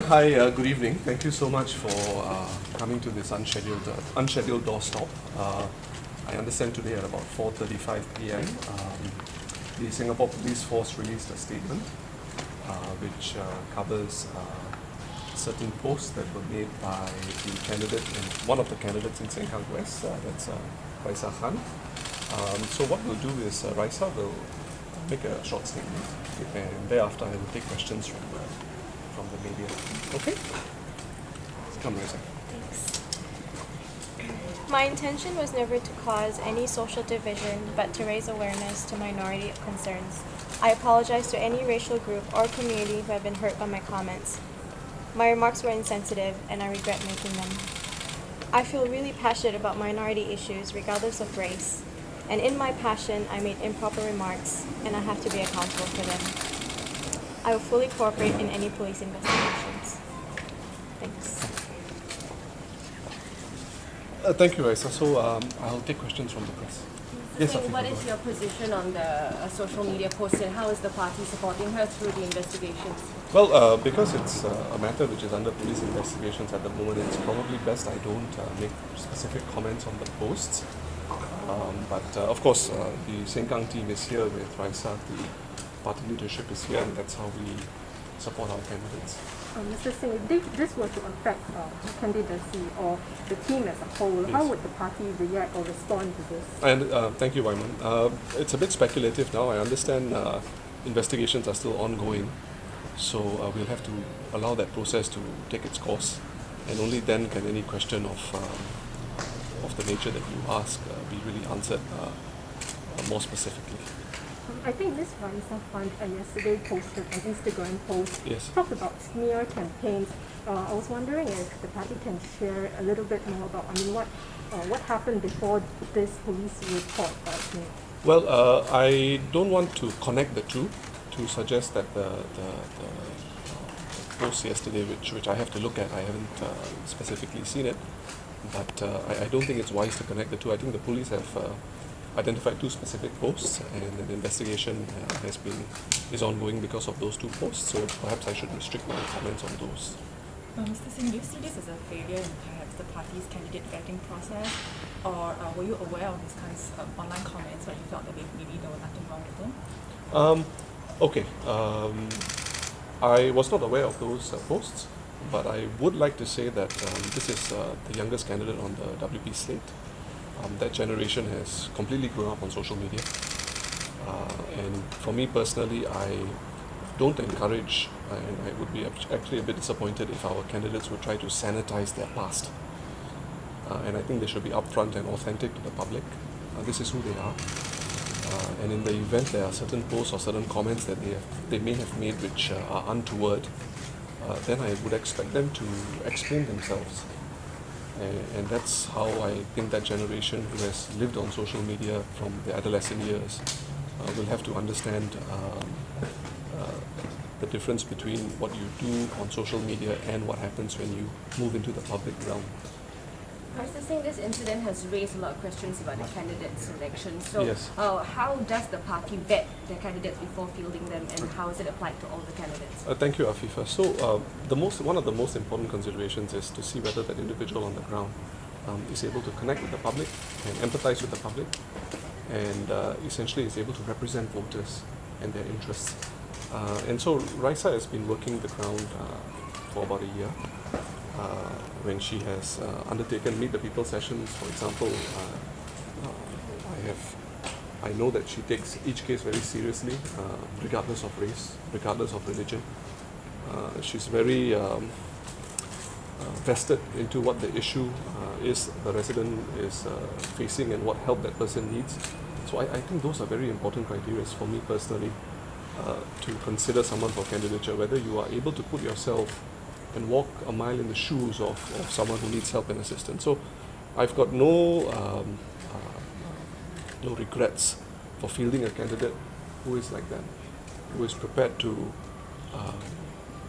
Hi, good evening. Thank you so much for coming to this unscheduled doorstop. I understand today at about 4:35 p.m. The Singapore Police Force released a statement which covers certain posts that were made by the candidate and one of the candidates in Sengkang West. That's Raeesah Khan. So what we'll do is Raeesah will make a short statement, and thereafter I will take questions from the media. Okay? Come, Raeesah. Thanks. My intention was never to cause any social division, but to raise awareness to minority concerns. I apologize to any racial group or community who have been hurt by my comments. My remarks were insensitive, and I regret making them. I feel really passionate about minority issues, regardless of race. And in my passion, I made improper remarks, and I have to be accountable for them. I will fully cooperate in any police investigations. Thanks. Thank you, Raeesah. So I'll take questions from the press. Yes, Singh, what is your position on the social media post, and how is the party supporting her through the investigations? Well, because it's a matter which is under police investigations at the moment, it's probably best I don't make specific comments on the posts. But of course, the Sengkang team is here with Raeesah, the party leadership is here, and that's how we support our candidates. Mr. Singh, if this were to affect candidacy or the team as a whole, Yes. how would the party react or respond to this? And thank you, Wyman. It's a bit speculative now. I understand investigations are still ongoing, so we'll have to allow that process to take its course, and only then can any question of the nature that you ask be really answered more specifically. I think Ms. Raeesah Khan yesterday posted an Instagram post, Yes. talked about smear campaigns. I was wondering if the party can share a little bit more about, what happened before this police report was made. Well, I don't want to connect the two to suggest that the post yesterday, which I have to look at, I haven't specifically seen it, but I don't think it's wise to connect the two. I think the police have identified two specific posts, and an investigation is ongoing because of those two posts. So perhaps I should restrict my comments on those. Mr. Singh, do you see this as a failure in perhaps the party's candidate vetting process, or were you aware of these kinds of online comments, but you felt that maybe there was nothing wrong with them? Okay. I was not aware of those posts, but I would like to say that this is the youngest candidate on the WP slate. That generation has completely grown up on social media. And for me personally, I don't encourage, and I would be actually a bit disappointed if our candidates would try to sanitize their past. And I think they should be upfront and authentic to the public. This is who they are. And in the event there are certain posts or certain comments that they may have made which are untoward, then I would expect them to explain themselves. And that's how I think that generation who has lived on social media from their adolescent years will have to understand the difference between what you do on social media and what happens when you move into the public realm. Mr. Singh, this incident has raised a lot of questions about the candidate selection. So Yes. how does the party vet their candidates before fielding them, and how is it applied to all the candidates? Thank you, Afifa. So one of the most important considerations is to see whether that individual on the ground is able to connect with the public and empathize with the public, and essentially is able to represent voters and their interests. And so Raeesah has been working the ground for about a year. When she has undertaken Meet the People sessions, for example, I know that she takes each case very seriously, regardless of race, regardless of religion. She's very vested into what the issue is the resident is facing and what help that person needs. So I think those are very important criteria for me personally to consider someone for candidature, whether you are able to put yourself and walk a mile in the shoes of someone who needs help and assistance. So I've got no regrets for fielding a candidate who is like that, who is prepared to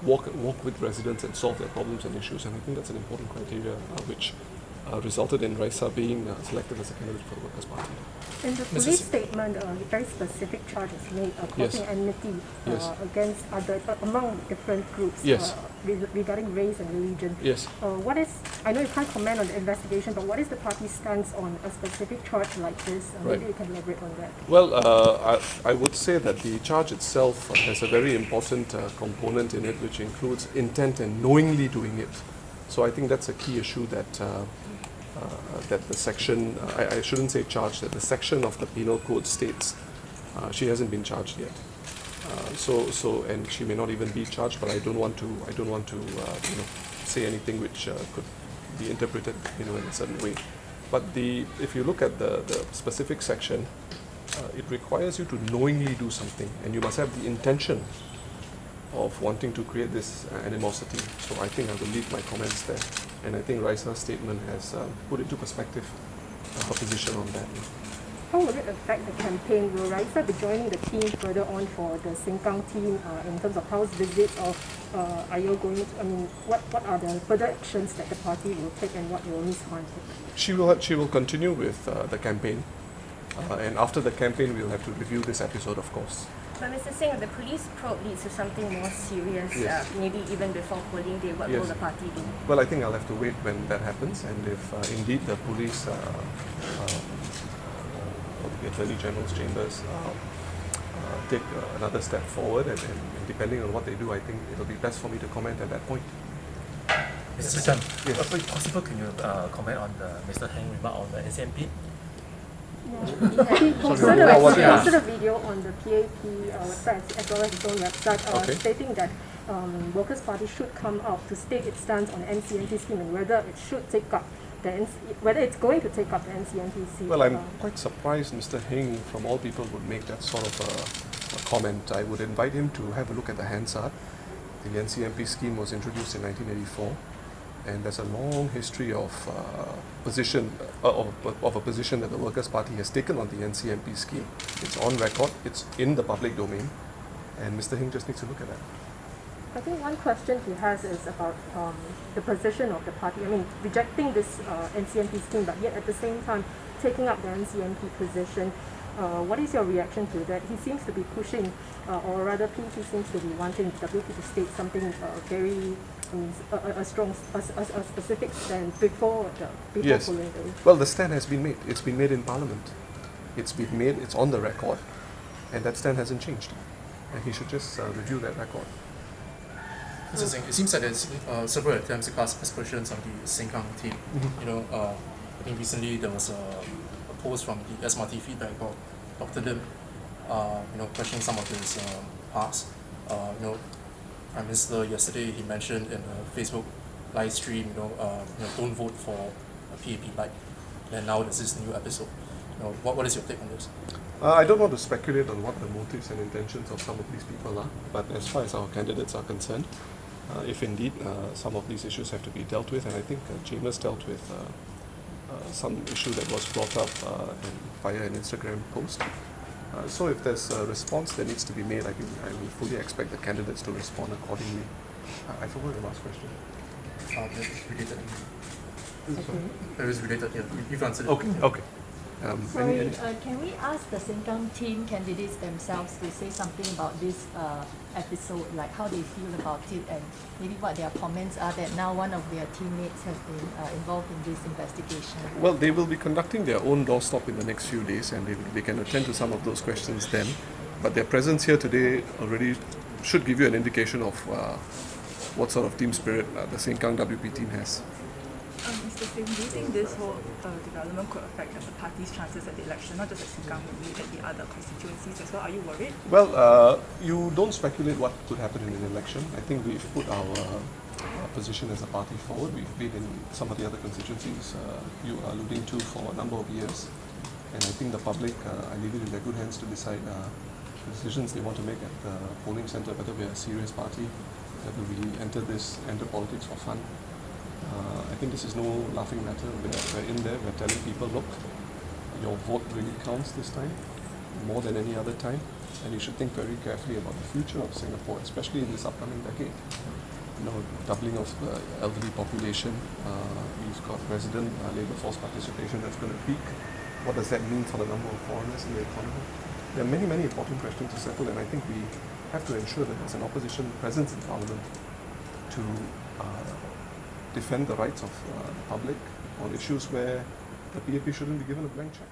walk with residents and solve their problems and issues. And I think that's an important criteria which resulted in Raeesah being selected as a candidate for the Workers' Party. In the police statement, very specific charges made causing enmity Yes. against other among different groups Yes. Regarding race and religion. Yes. What is? I know you can't comment on the investigation, but what is the party's stance on a specific charge like this? Right. Maybe you can elaborate on that. Well, I would say that the charge itself has a very important component in it, which includes intent and knowingly doing it. So I think that's a key issue that that the section, I shouldn't say charge, that the section of the penal code states. She hasn't been charged yet. And she may not even be charged, but I don't want to say anything which could be interpreted in a certain way. But if you look at the specific section, it requires you to knowingly do something, and you must have the intention of wanting to create this animosity. So I think I will leave my comments there, and I think Raeesah's statement has put into perspective her position on that. How will it affect the campaign? Will Raeesah be joining the team further on for the Sengkang team in terms of house visits, or are you going to, what are the further actions that the party will take, and what will Ms. Khan take? She will continue with the campaign, and after the campaign we'll have to review this episode, of course. But Mr. Singh, the police probe leads to something more serious, Yes. maybe even before polling day. What will Yes. the party do? Well, I think I'll have to wait when that happens, and if indeed the police or the Attorney General's chambers take another step forward, and depending on what they do, I think it'll be best for me to comment at that point. Mr. Pritam, Yes. if possible, can you comment on Mr. Heng's remark on the NCMP? He posted a video on the PAP website as well as his own website stating that Workers' Party should come out to state its stance on the NCMP scheme and whether it should take up whether it's going to take up the NCMP scheme. Well, I'm quite surprised Mr. Heng, from all people, would make that sort of a comment. I would invite him to have a look at the Hansard. The NCMP scheme was introduced in 1984, and there's a long history of position of a position that the Workers' Party has taken on the NCMP scheme. It's on record, it's in the public domain, and Mr. Heng just needs to look at that. I think one question he has is about the position of the party. Rejecting this NCMP scheme, but yet at the same time taking up the NCMP position. What is your reaction to that? He seems to be pushing, or rather PEP seems to be wanting WP to state something very, a specific stand before Yes. polling day. Well, the stand has been made. It's been made in Parliament. It's been made, it's on the record, and that stand hasn't changed. And he should just review that record. Mr. Singh, it seems that there's several attempts to cast aspersions on the Sengkang team. I think recently there was a post from the SMRT feedback about Dr. Lim, questioning some of his past. Prime Minister yesterday he mentioned in a Facebook live stream, don't vote for a PAP like. And now there's this new episode. What is your take on this? I don't want to speculate on what the motives and intentions of some of these people are, but as far as our candidates are concerned, if indeed some of these issues have to be dealt with, and I think Chambers dealt with some issue that was brought up via an Instagram post. So if there's a response that needs to be made, I will fully expect the candidates to respond accordingly. I forgot the last question. That's related. It was related, yeah. You've answered it. Okay. Sorry, can we ask the Sengkang team candidates themselves to say something about this episode, like how they feel about it and maybe what their comments are that now one of their teammates has been involved in this investigation? Well, they will be conducting their own doorstop in the next few days, and they can attend to some of those questions then. But their presence here today already should give you an indication of what sort of team spirit the Sengkang WP team has. Mr. Singh, do you think this whole development could affect the party's chances at the election, not just at Sengkang, but at the other constituencies as well? Are you worried? Well, you don't speculate what could happen in an election. I think we've put our position as a party forward. We've been in some of the other constituencies you are alluding to for a number of years. And I think the public, I leave it in their good hands to decide the decisions they want to make at the polling centre, whether we are a serious party, whether we enter politics for fun. I think this is no laughing matter. We're in there, we're telling people, look, your vote really counts this time, more than any other time, and you should think very carefully about the future of Singapore, especially in this upcoming decade. doubling of the elderly population. We've got resident labour force participation that's going to peak. What does that mean for the number of foreigners in the economy? There are many, many important questions to settle, and I think we have to ensure that there's an opposition presence in Parliament to defend the rights of the public on issues where the PAP shouldn't be given a blank check.